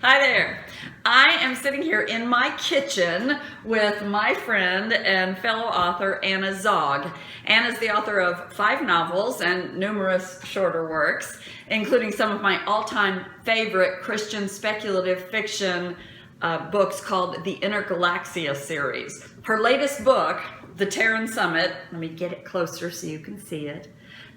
Hi there. I am sitting here in my kitchen with my friend and fellow author Anna Zogg. Anna is the author of 5 novels and numerous shorter works, including some of my all-time favorite Christian speculative fiction books called the Intergalaxia series. Her latest book, The Terran Summit, let me get it closer so you can see it.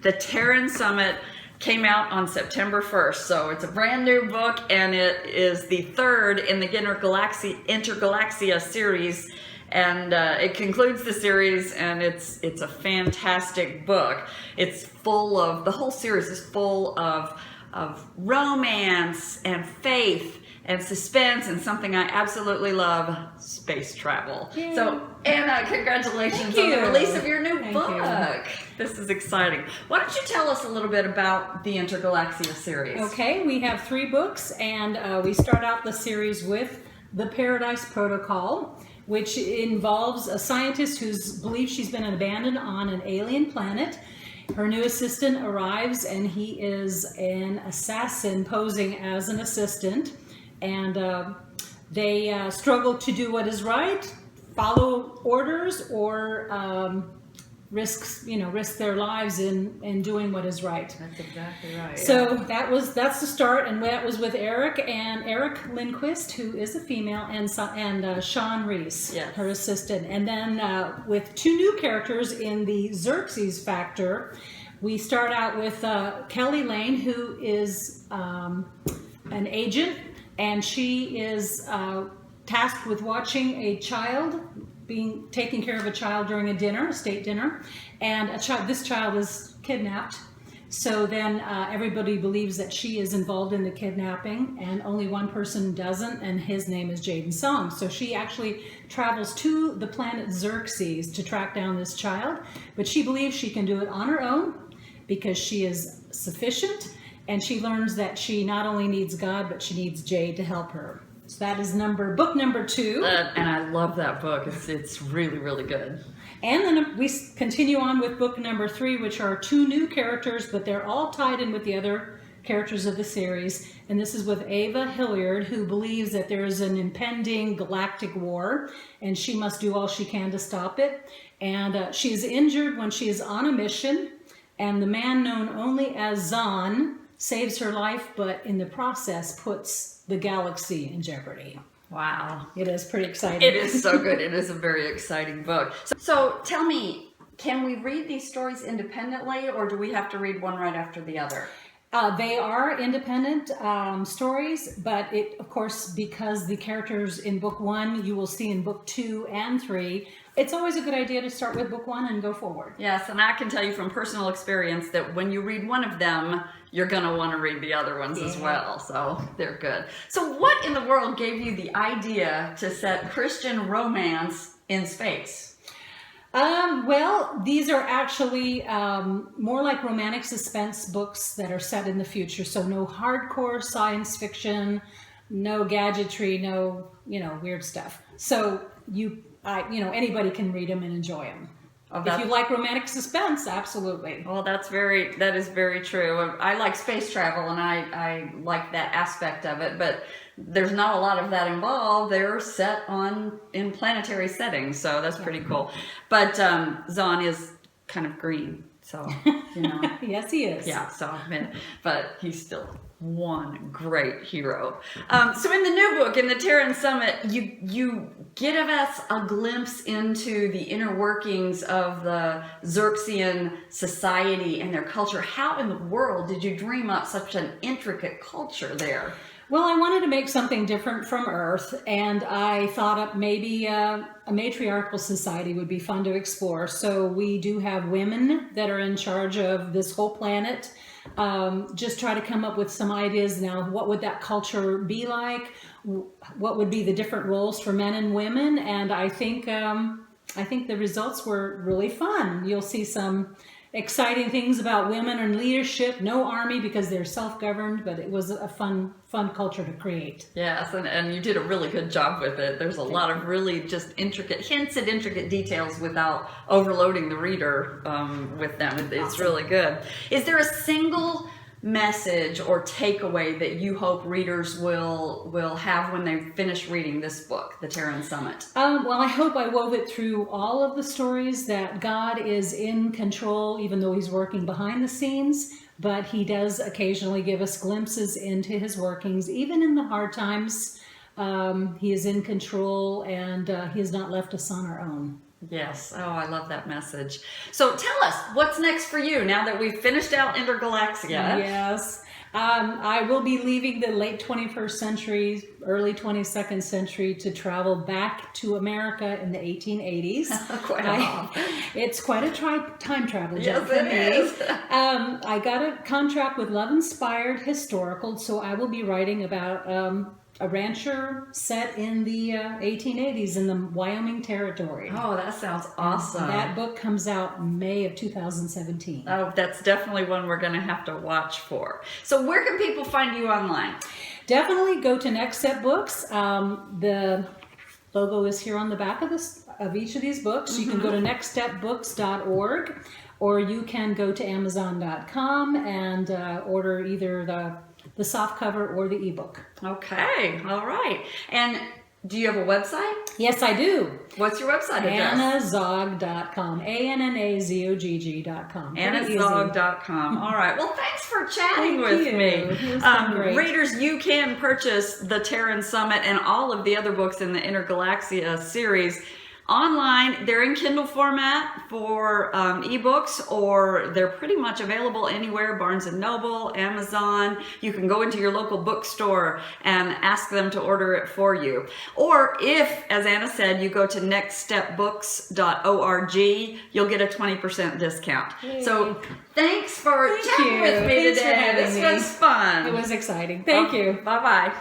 The Terran Summit came out on September 1st, so it's a brand new book, and it is the third in the Intergalaxia series, and it concludes the series, and it's a fantastic book. It's full of, the whole series is full of romance and faith and suspense and something I absolutely love, space travel. Yay. So Anna, congratulations on the release of your new book. This is exciting. Why don't you tell us a little bit about the Intergalaxia series? Okay, we have 3 books, and we start out the series with The Paradise Protocol, which involves a scientist who believes she's been abandoned on an alien planet. Her new assistant arrives, and he is an assassin posing as an assistant. And they struggle to do what is right, follow orders, or risk their lives in doing what is right. That's exactly right. So that's the start, and that was with Eric Lindquist, who is a female, and Sean Reese, yes, her assistant. And then with 2 new characters in the Xerxes factor, we start out with Kelly Lane, who is an agent. And she is tasked with watching a child, taking care of a child during a state dinner, and this child is kidnapped. So then everybody believes that she is involved in the kidnapping, and only one person doesn't, and his name is Jaden Song. So she actually travels to the planet Xerxes to track down this child, but she believes she can do it on her own because she is sufficient. And she learns that she not only needs God, but she needs Jade to help her. So that is book number 2. And I love that book. It's really, really good. And then we continue on with book number 3, which are 2 new characters, but they're all tied in with the other characters of the series. And this is with Ava Hilliard, who believes that there is an impending galactic war, and she must do all she can to stop it. And she is injured when she is on a mission, and the man known only as Zahn saves her life, but in the process puts the galaxy in jeopardy. Wow. It is pretty exciting. It is so good. It is a very exciting book. So tell me, can we read these stories independently, or do we have to read one right after the other? They are independent stories, but of course, because the characters in book 1 you will see in book 2 and 3, it's always a good idea to start with book 1 and go forward. Yes, and I can tell you from personal experience that when you read one of them, you're going to want to read the other ones as well, so they're good. So what in the world gave you the idea to set Christian romance in space? Well, these are actually more like romantic suspense books that are set in the future. So no hardcore science fiction, no gadgetry, no weird stuff. So anybody can read them and enjoy them. Oh, if you like romantic suspense, absolutely. Well, that is very true. I like space travel, and I like that aspect of it, but there's not a lot of that involved. They're set in planetary settings, so that's pretty cool. But Zahn is kind of green, so Yes, he is. Yeah, so but he's still one great hero. So in the new book, in the Terran Summit, you give us a glimpse into the inner workings of the Xerxian society and their culture. How in the world did you dream up such an intricate culture there? Well, I wanted to make something different from Earth, and I thought up maybe a matriarchal society would be fun to explore. So we do have women that are in charge of this whole planet. Just try to come up with some ideas now. What would that culture be like? What would be the different roles for men and women? And I think the results were really fun. You'll see some exciting things about women and leadership. No army because they're self-governed, but it was a fun culture to create. Yes, and you did a really good job with it. There's a lot of really just intricate hints and intricate details without overloading the reader with them. It's really good. Is there a single message or takeaway that you hope readers will have when they finish reading this book, The Terran Summit? Well, I hope I wove it through all of the stories that God is in control, even though he's working behind the scenes, but he does occasionally give us glimpses into his workings, even in the hard times. He is in control, and he has not left us on our own. Yes. Oh, I love that message. So tell us, what's next for you now that we've finished out Intergalaxia? Yes. I will be leaving the late 21st century, early 22nd century to travel back to America in the 1880s. It's quite a time travel job for me. Is. I got a contract with Love Inspired Historical, so I will be writing about a rancher set in the 1880s in the Wyoming Territory. Oh, that sounds awesome. That book comes out May of 2017. Oh, that's definitely one we're going to have to watch for. So where can people find you online? Definitely go to Next Step Books. The logo is here on the back of each of these books. You can go to nextstepbooks.org, or you can go to Amazon.com and order either the soft cover or the ebook. Okay, all right. And do you have a website? Yes, I do. What's your website address? AnnaZogg.com. ANNAZOGG.com. AnnaZogg.com. All right. Well, thanks for chatting with me. It's been great. Readers, you can purchase the Terran Summit and all of the other books in the Intergalaxia series online. They're in Kindle format for ebooks, or they're pretty much available anywhere, Barnes & Noble, Amazon. You can go into your local bookstore and ask them to order it for you. Or if, as Anna said, you go to nextstepbooks.org, you'll get a 20% discount. Yay. So thanks for chatting with me Thanks today. for having This me. was fun. It was exciting. Thank you. Bye-bye.